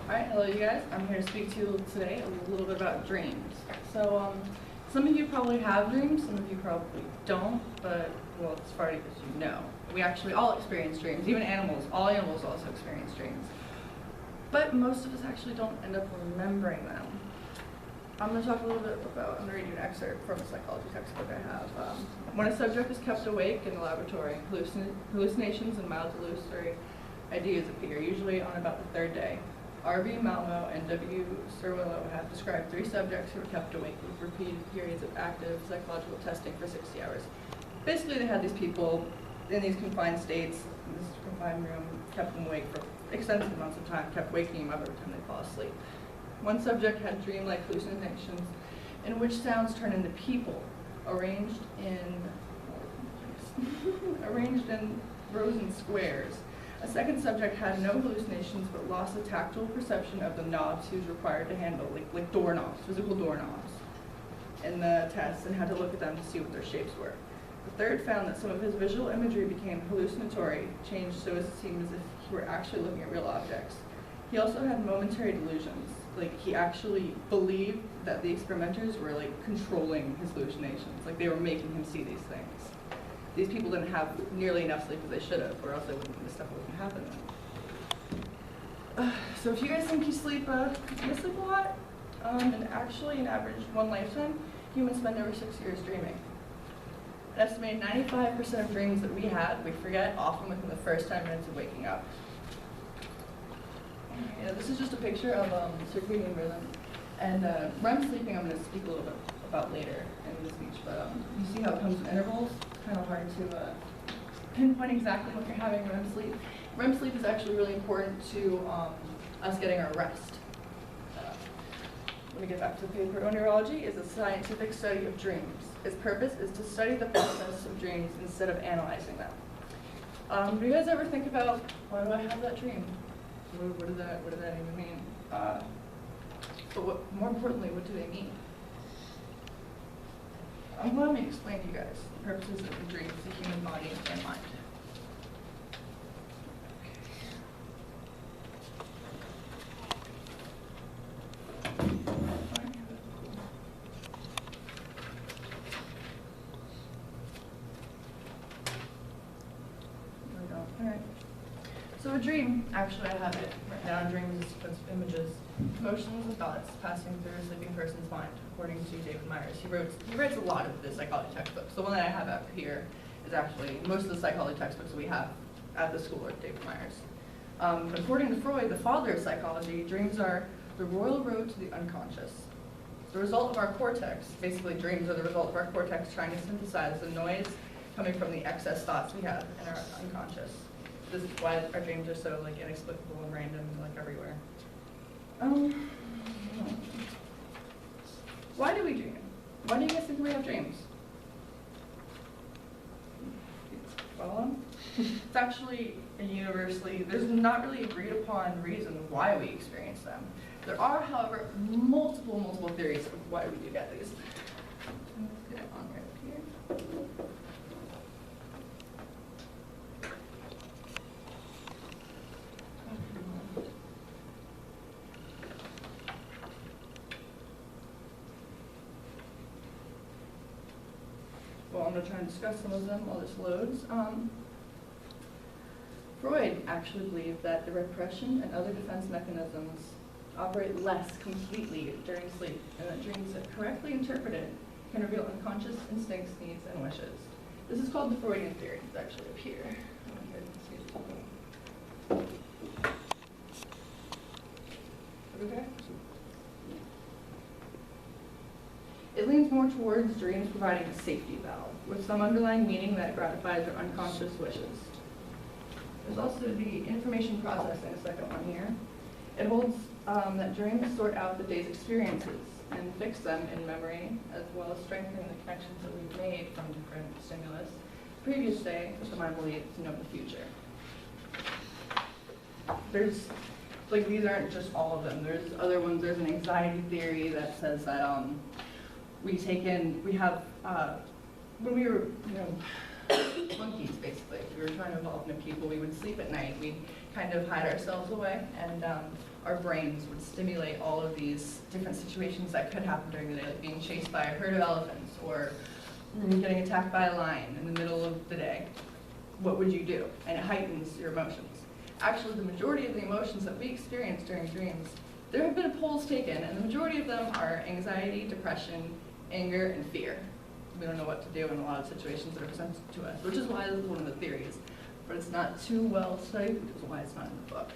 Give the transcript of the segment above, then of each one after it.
Alright, hello you guys. I'm here to speak to you today a little bit about dreams. So, some of you probably have dreams, some of you probably don't, but, well, as far as you know. We actually all experience dreams, even animals. All animals also experience dreams. But most of us actually don't end up remembering them. I'm going to talk a little bit about, I'm going to read you an excerpt from a psychology textbook I have. When a subject is kept awake in the laboratory, hallucinations and mild delusory ideas appear, usually on about the third day. R.B. Malmo and W. Cerullo have described 3 subjects who were kept awake with repeated periods of active psychological testing for 60 hours. Basically, they had these people in these confined states, in this confined room, kept them awake for extensive amounts of time, kept waking them up every time they fall asleep. One subject had dreamlike hallucinations in which sounds turn into people, arranged in rows and squares. A second subject had no hallucinations but lost the tactile perception of the knobs he was required to handle, like doorknobs, physical doorknobs, in the test, and had to look at them to see what their shapes were. The third found that some of his visual imagery became hallucinatory, changed so as it seemed as if he were actually looking at real objects. He also had momentary delusions, like he actually believed that the experimenters were like controlling his hallucinations, like they were making him see these things. These people didn't have nearly enough sleep as they should have, or else this stuff wouldn't happen. So if you guys think you sleep a lot, and actually in average one lifetime, humans spend over 6 years dreaming. An estimated 95% of dreams that we have, we forget often within the first 10 minutes of waking up. This is just a picture of circadian rhythm. And REM sleeping I'm going to speak a little bit about later in the speech, but you see how it comes in intervals? It's kind of hard to pinpoint exactly when you're having REM sleep. REM sleep is actually really important to us getting our rest. Let me get back to the paper. Neurology is a scientific study of dreams. Its purpose is to study the process of dreams instead of analyzing them. Do you guys ever think about, why do I have that dream? What did that even mean? But more importantly, what do they mean? Let me explain to you guys the purposes of the dreams, the human body and mind. Alright. So a dream, actually I have it written down, dreams is sequence of images, emotions and thoughts passing through a sleeping person's mind, according to David Myers. He writes a lot of the psychology textbooks. The one that I have up here is actually, most of the psychology textbooks that we have at the school are David Myers. But according to Freud, the father of psychology, dreams are the royal road to the unconscious. The result of our cortex, basically dreams are the result of our cortex trying to synthesize the noise coming from the excess thoughts we have in our unconscious. This is why our dreams are so like inexplicable and random and like everywhere. Why do we dream? Why do you guys think we have dreams? Well, it's actually there's not really agreed upon reason why we experience them. There are, however, multiple theories of why we do get these. Let's get it on right up here. Well, I'm going to try and discuss some of them while this loads. Freud actually believed that the repression and other defense mechanisms operate less completely during sleep, and that dreams that correctly interpreted can reveal unconscious instincts, needs, and wishes. This is called the Freudian theory. It's actually up here. Okay? It leans more towards dreams providing a safety valve, with some underlying meaning that gratifies their unconscious wishes. There's also the information processing, the second one here. It holds that dreams sort out the day's experiences and fix them in memory, as well as strengthen the connections that we've made from different stimulus the previous day, which the mind believes to know the future. There's, like, these aren't just all of them. There's other ones. There's an anxiety theory that says that we have, when we were, monkeys basically, we were trying to evolve into people, we would sleep at night, we'd kind of hide ourselves away, and our brains would stimulate all of these different situations that could happen during the day, like being chased by a herd of elephants or getting attacked by a lion in the middle of the day. What would you do? And it heightens your emotions. Actually, the majority of the emotions that we experience during dreams, there have been polls taken, and the majority of them are anxiety, depression, anger, and fear. We don't know what to do in a lot of situations that are presented to us, which is why this is one of the theories. But it's not too well studied, which is why it's not in the book.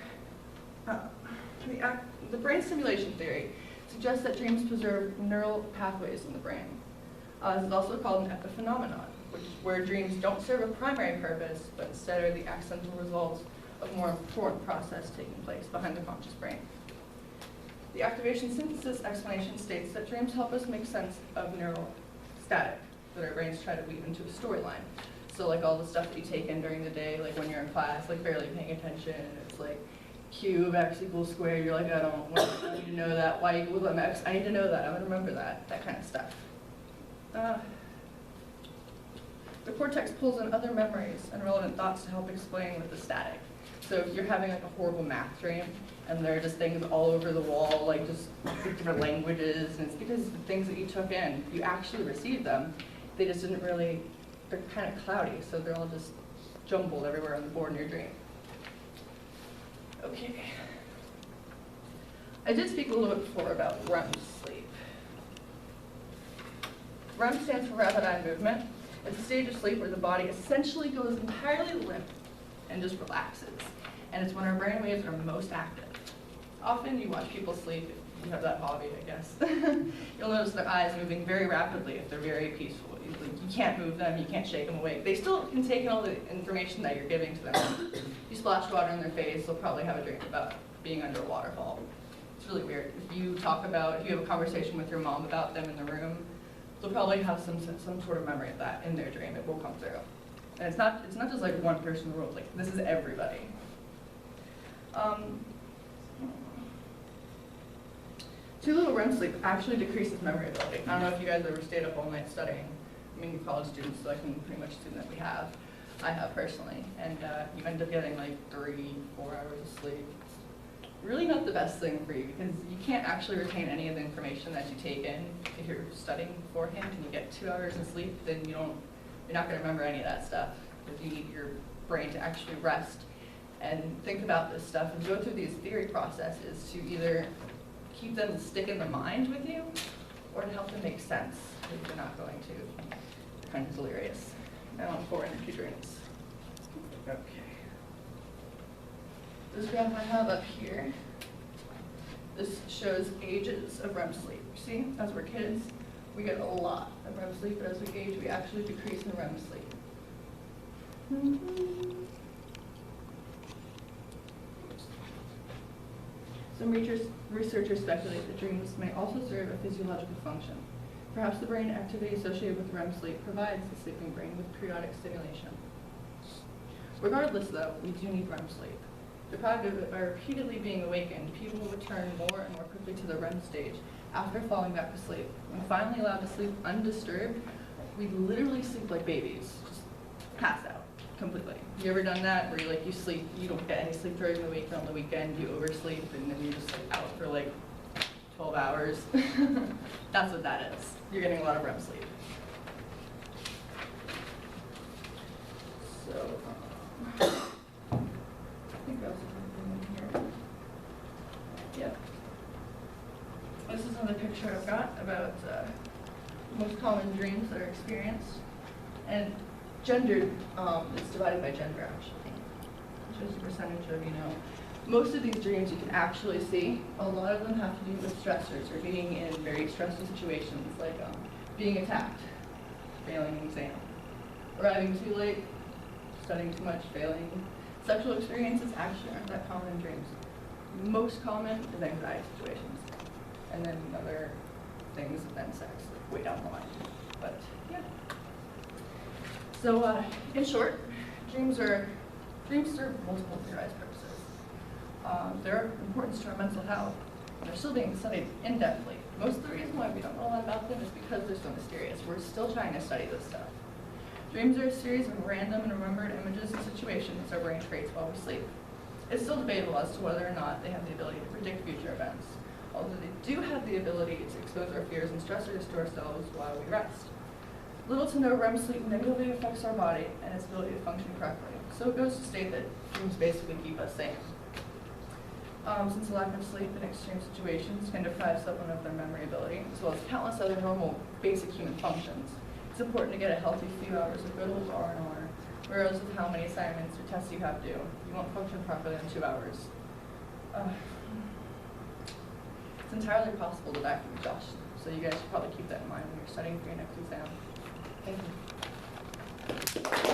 The brain stimulation theory suggests that dreams preserve neural pathways in the brain. This is also called an epiphenomenon, which is where dreams don't serve a primary purpose, but instead are the accidental results of a more important process taking place behind the conscious brain. The activation synthesis explanation states that dreams help us make sense of neural static that our brains try to weave into a storyline. So like all the stuff that you take in during the day, like when you're in class, like barely paying attention, it's like cube, x equals squared, you're like, I need to know that, y equals mx, I need to know that, I'm gonna remember that kind of stuff. The cortex pulls in other memories and relevant thoughts to help explain with the static. So if you're having like a horrible math dream, and there are just things all over the wall, like just different languages, and it's because the things that you took in, you actually received them, they just didn't really, they're kind of cloudy, so they're all just jumbled everywhere on the board in your dream. Okay. I did speak a little bit before about REM sleep. REM stands for rapid eye movement. It's a stage of sleep where the body essentially goes entirely limp and just relaxes. And it's when our brain waves are most active. Often you watch people sleep, if you have that hobby, I guess. You'll notice their eyes moving very rapidly if they're very peaceful. You can't move them, you can't shake them awake. They still can take in all the information that you're giving to them. You splash water in their face, they'll probably have a dream about being under a waterfall. It's really weird. If you have a conversation with your mom about them in the room, they'll probably have some sort of memory of that in their dream. It will come through. And it's not just like one person in the world, like this is everybody. Too little REM sleep actually decreases memory ability. I don't know if you guys ever stayed up all night studying. I mean, you're college students, so I can pretty much assume that we have. I have personally, and you end up getting like 3-4 hours of sleep. Really not the best thing for you because you can't actually retain any of the information that you take in. If you're studying beforehand and you get 2 hours of sleep, then you're not going to remember any of that stuff because you need your brain to actually rest and think about this stuff and go through these theory processes to either keep them to stick in the mind with you or to help them make sense if you're not going to. They're kind of delirious. Now on 4 energy drinks. Okay. This graph I have up here, this shows ages of REM sleep. See, as we're kids, we get a lot of REM sleep, but as we age, we actually decrease in REM sleep. Some researchers speculate that dreams may also serve a physiological function. Perhaps the brain activity associated with REM sleep provides the sleeping brain with periodic stimulation. Regardless, though, we do need REM sleep. Deprived of it by repeatedly being awakened, people return more and more quickly to the REM stage after falling back to sleep. When finally allowed to sleep undisturbed, we literally sleep like babies, just pass out completely. You ever done that where you sleep, you don't get any sleep during the week, and on the weekend you oversleep, and then you're just like out for like 12 hours? That's what that is. You're getting a lot of REM sleep. So, I think that's everything in here. Yep. This is another picture I've got about most common dreams that are experienced. And gender is divided by gender, actually. It shows the percentage of, most of these dreams you can actually see. A lot of them have to do with stressors or being in very stressful situations, like being attacked, failing an exam, arriving too late, studying too much, failing. Sexual experiences actually aren't that common in dreams. Most common is anxiety situations, and then other things than sex, like way down the line. But yeah. So in short, dreams serve multiple theorized purposes. Their importance to our mental health, they're still being studied in-depthly. Most of the reason why we don't know a lot about them is because they're so mysterious. We're still trying to study this stuff. Dreams are a series of random and remembered images and situations our brain creates while we sleep. It's still debatable as to whether or not they have the ability to predict future events, although they do have the ability to expose our fears and stressors to ourselves while we rest. Little to no REM sleep negatively affects our body and its ability to function correctly, so it goes to state that dreams basically keep us sane. Since the lack of sleep in extreme situations can deprive someone of their memory ability, as well as countless other normal basic human functions, it's important to get a healthy few hours of good old R&R, regardless of how many assignments or tests you have due. You won't function properly in 2 hours. It's entirely possible to die from exhaustion, so you guys should probably keep that in mind when you're studying for your next exam. Thank you.